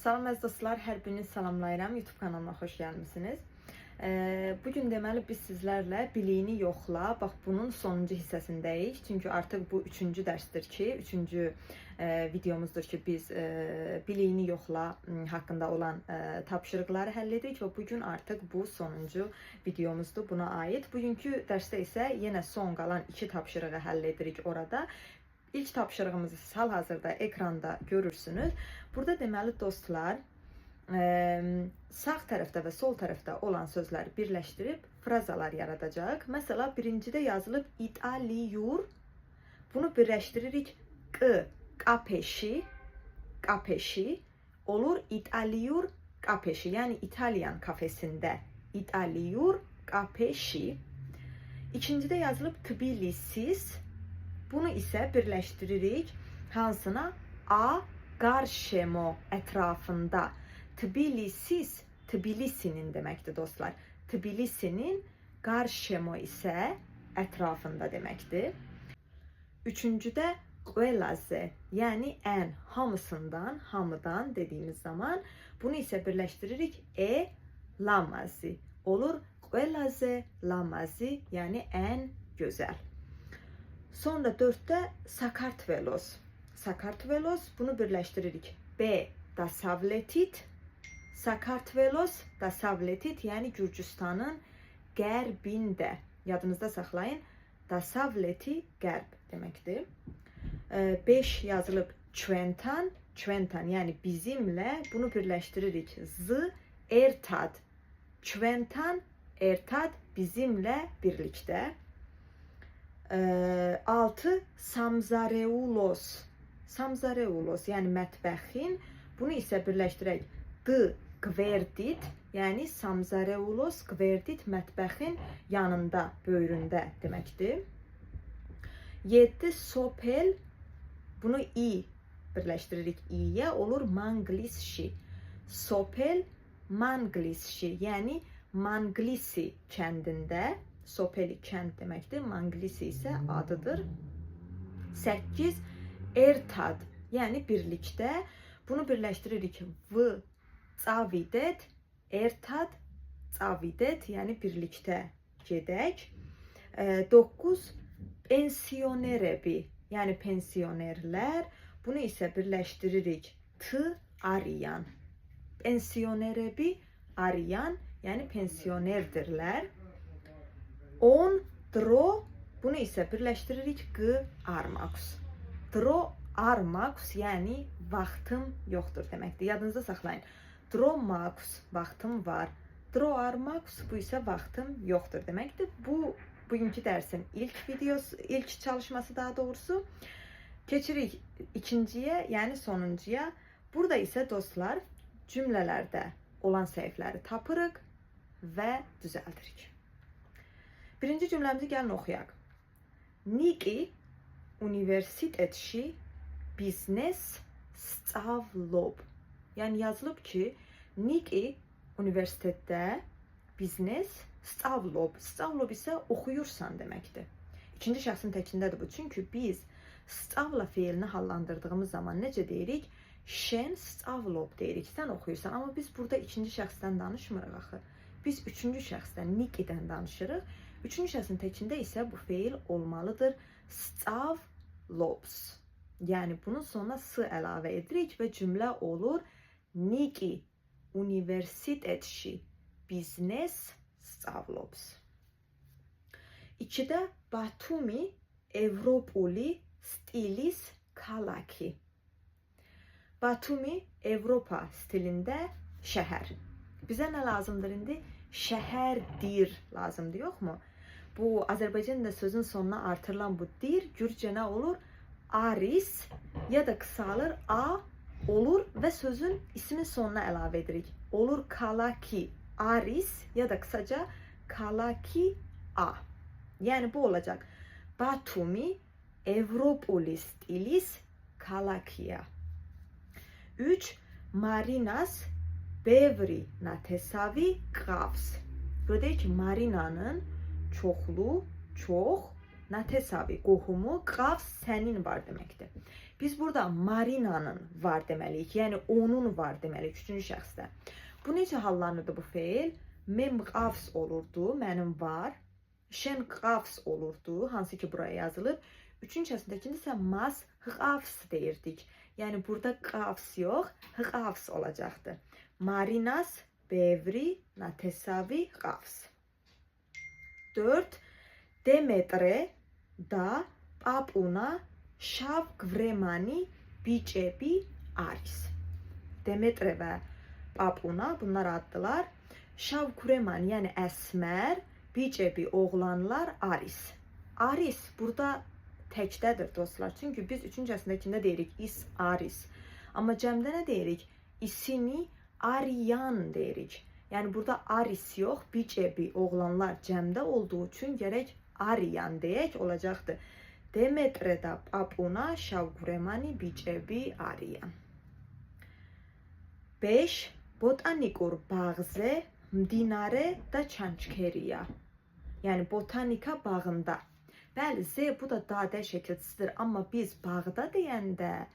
Salam əziz dostlar, hər birinizi salamlayıram. YouTube kanalıma xoş gəlmisiniz. Bugün deməli biz sizlərlə biliyini yoxla, bax bunun sonuncu hissəsindəyik. Çünki artıq bu 3-cü dərsdir ki, 3-cü videomuzdur ki, biz biliyini yoxla haqqında olan tapşırıqları həll edirik və bugün artıq bu sonuncu videomuzdur buna aid. Bugünkü dərsdə isə yenə son qalan 2 tapşırığı həll edirik orada. İlk tapşırığımızı siz hal-hazırda ekranda görürsünüz. Burada deməli dostlar, sağ tərəfdə və sol tərəfdə olan sözləri birləşdirib frazalar yaradacaq. Məsələn, birincidə yazılıb İtaliyur. Bunu birləşdiririk qapeşi olur İtaliyur qapeşi. Yəni İtalyan kafesində İtaliyur qapeşi. İkincidə yazılıb Tbilisis. Bunu isə birləşdiririk hansına? A qarşemo ətrafında. Tbilisis, Tbilisinin deməkdir dostlar. Tbilisinin qarşemo isə ətrafında deməkdir. Üçüncüdə qvelaze, yəni ən, hamısından, hamıdan dediyimiz zaman bunu isə birləşdiririk lamazi. Olur qvelaze lamazi, yəni ən gözəl. Sonra 4'te Sakartvelos. Sakartvelos, bunu birləşdiririk. B dasavletit. Sakartvelos dasavletit, yəni Gürcüstanın qərbində. Yadınızda saxlayın. Dasavleti qərb deməkdir. 5 yazılıb Çventan. Çventan, yəni bizimlə. Bunu birləşdiririk. Z ertad. Çventan ertad bizimlə birlikdə. 6 Samzareulos. Samzareulos, yəni mətbəxin. Bunu isə birləşdirək. D qverdit, yəni Samzareulos qverdit mətbəxin yanında, böyründə deməkdir. 7 Sopel. Bunu i birləşdiririk i-yə, olur Manglisşi. Sopel Manglisşi, yəni Manglisi kəndində. Sopeli kənd deməkdir. Manglisi isə adıdır. 8 ertad, yəni birlikdə. Bunu birləşdiririk. V cavidet, ertad cavidet, yəni birlikdə gedək. 9 pensionerebi, yəni pensionerlər. Bunu isə birləşdiririk. T arayan. Pensionerebi arayan, yəni pensionerdirlər. 10 dro, bunu isə birləşdiririk G armax. Dro armax, yəni vaxtım yoxdur deməkdir. Yadınızda saxlayın. Dro max, vaxtım var. Dro armax, bu isə vaxtım yoxdur deməkdir. Bu bugünkü dərsin ilk videosu, ilk çalışması daha doğrusu. Keçirik ikinciyə, yəni sonuncuya. Burada isə dostlar cümlələrdə olan səhvləri tapırıq və düzəldirik. Birinci cümləmizi gəlin oxuyaq. Niki universitetში biznes სწავლობ. Yəni yazılıb ki, Niki universitetdə biznes სწავლობ. Სწავლობ isə oxuyursan deməkdir. İkinci şəxsin təkindədir bu. Çünki biz სწავლა feilini hallandırdığımız zaman necə deyirik? Şen სწავლობ deyirik. Sən oxuyursan. Amma biz burada ikinci şəxsdən danışmırıq axı. Biz üçüncü şəxsdən, Niki'dən danışırıq. Üçüncü şəxsin təkində isə bu feil olmalıdır. Სწავლობს. Yəni bunun sonuna s əlavə edirik və cümlə olur. Niki universitetში biznes სწავლობს. 2-də Batumi Evropuli stilis ქალაქი. Batumi Avropa stilində şəhər. Bizə nə lazımdır indi? Şəhərdir lazımdır, yoxmu? Bu Azərbaycanda sözün sonuna artırılan bu dir, Gürcə nə olur? Aris ya da qısalır A olur və sözün ismin sonuna əlavə edirik. Olur Kalaki Aris ya da qısaca Kalaki A. Yəni bu olacaq. Batumi Evropuli stilis ქალაქია. 3 Marinas ბევრი ნათესავი ყავს. Burada deyir ki, Marinanın çoxlu, çox, nətesavı, qohumu, qavs sənin var deməkdir. Biz burada Marina'nın var deməliyik. Yəni onun var deməliyik üçüncü şəxsdə. Bu necə hallanırdı bu feil? Mem qavs olurdu, mənim var. Şen qavs olurdu, hansı ki buraya yazılıb. Üçüncü şəxsindəkində isə mas qavs deyirdik. Yəni burada qavs yox, qavs olacaqdı. Marinas ბევრი ნათესავი ყავს. 4. Demetre და პაპუნა შავ-გვრემანი ბიჭები არის. Demetre və Papuna bunlar addılar. Şavkureman yani esmer, bicebi oğlanlar aris. Aris burada təkdədir dostlar. Çünki biz üçüncəsindəkində deyirik is aris. Amma cəmdə nə deyirik? İsini ariyan deyirik. Yəni burada aris yox, bicebi oğlanlar cəmdə olduğu üçün gərək ariyan deyək olacaqdı. Demetre da Papuna şavkuremani bicebi ariyan. 5. Botanikურ bağზე მდინარე და ჩანჩქერია. Yəni botanika bağında. Bəli, Z bu da dadə şəkilçisidir, amma biz bağda deyəndə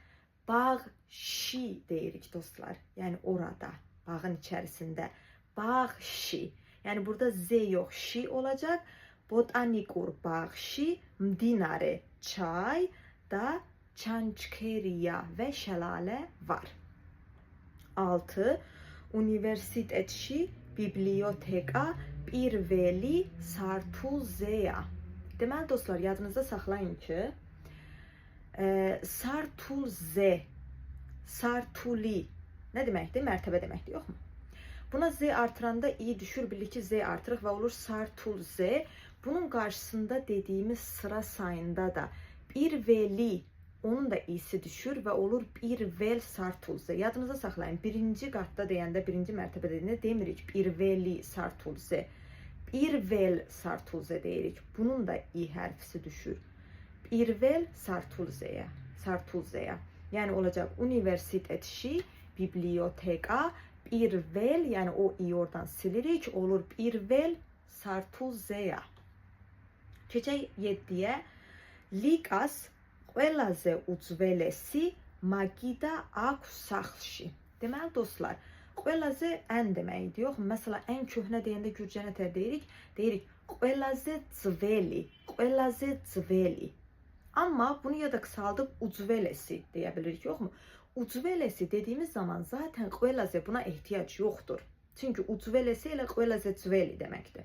bağ-şi deyirik dostlar. Yəni orada, bağın içərisində. Bağ-şi. Yəni burada Z yox, şi olacaq. Botanikურ bağში mdinare çay da çançkeriya və şəlalə var. 6. Universitetში biblioteka პირველი სართულზეა. Deməli dostlar, yadınızda saxlayın ki, sartulze, sartuli nə deməkdir? Mərtəbə deməkdir, yoxmu? Buna Z artıranda i düşür, bilir ki Z artırıq və olur sartulze. Bunun qarşısında dediyimiz sıra sayında da bir veli, onun da i'si düşür və olur bir vel sartulze. Yadınıza saxlayın, birinci qatda deyəndə, birinci mərtəbə deyəndə demirik bir veli sartulze. Bir vel sartulze deyirik. Bunun da i hərfisi düşür. Bir vel sartulzeyə. Sartulzeyə. Yəni olacaq universitetşi, biblioteka, bir vel, yəni o i oradan silirik, olur bir vel sartulzeyə. Keçək 7-yə. Likas ყველაზე უძველესი მაგიდა აქვს სახლში. Deməli dostlar, ყველაზე ən deməkdir, yox? Məsələn, ən köhnə deyəndə gürcə nə tər deyirik? Deyirik ყველაზე ძველი, ყველაზე ძველი. Amma bunu ya da qısaldıb ucvelesi deyə bilirik, yoxmu? Ucvelesi dediyimiz zaman zaten ყველაზე buna ehtiyac yoxdur. Çünki ucvelesi ilə ყველაზე ძველი deməkdir.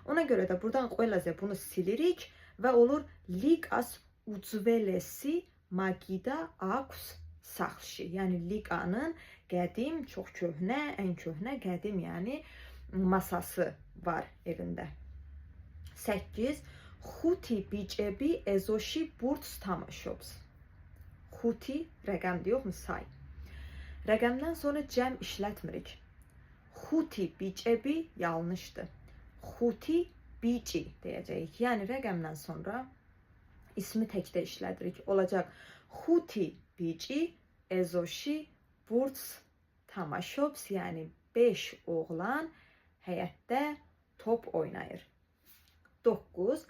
Ona görə də buradan ყველაზე bunu silirik və olur likas ucvelesi magida აქვს sახლში. Yəni liqanın qədim, çox köhnə, ən köhnə, qədim, yəni masası var evində. 8. Xuti bicebi ezoshi burdz tamaşobs. Xuti rəqəmdir, yoxmu? Say. Rəqəmdən sonra cəm işlətmirik. Xuti bicebi yanlışdır. Xuti bici deyəcəyik. Yəni rəqəmdən sonra ismi təkdə işlədirik. Olacaq Xuti bici ezoshi burdz tamaşobs. Yəni 5 oğlan həyətdə top oynayır. 9.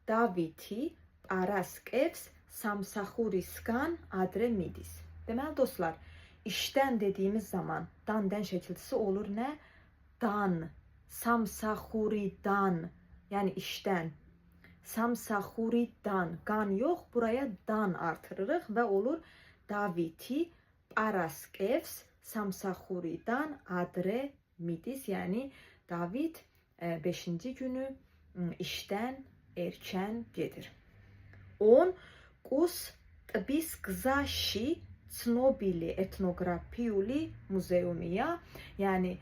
Daviti Paraskevs samsaxuriskan adre midis. Deməli dostlar, işdən dediyimiz zaman dan-dən şəkilçisi olur nə? Dan, samsaxuridan, yəni işdən. Samsaxuridan, qan yox, buraya dan artırırıq və olur Daviti Paraskevs samsaxuridan adre midis. Yəni David 5-ci günü işdən erkən gedir. 10. Qus tbis gzashi ცნობილი etnografიული muzeyumiya. Yəni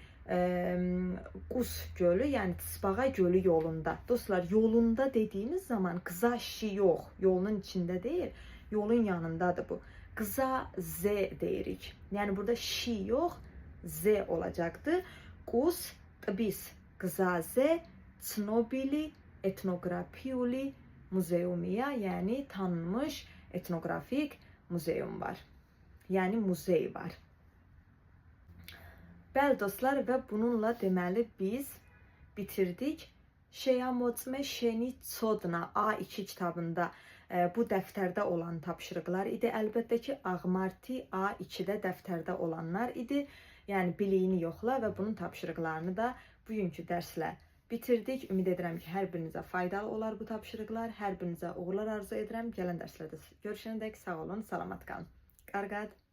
Qus gölü, yəni Tisbağa gölü yolunda. Dostlar, yolunda dediyimiz zaman qıza şi yox, yolun içində deyil, yolun yanındadır bu. Qıza z deyirik. Yəni burada şi yox, z olacaqdır. Qus tbis qıza z ცნობილი etnografიული muzeyumiya, yəni tanınmış etnografik muzeyum var. Yəni muzey var. Bəli dostlar, və bununla deməli biz bitirdik. Şeyamotsme şeni çodna A2 kitabında bu dəftərdə olan tapşırıqlar idi. Əlbəttə ki, Ağmarti A2-də dəftərdə olanlar idi. Yəni biliyini yoxla və bunun tapşırıqlarını da bugünkü dərslə bitirdik. Ümid edirəm ki, hər birinizə faydalı olar bu tapşırıqlar. Hər birinizə uğurlar arzu edirəm. Gələn dərslərdə görüşənədək sağ olun, salamat qalın. Qarqad.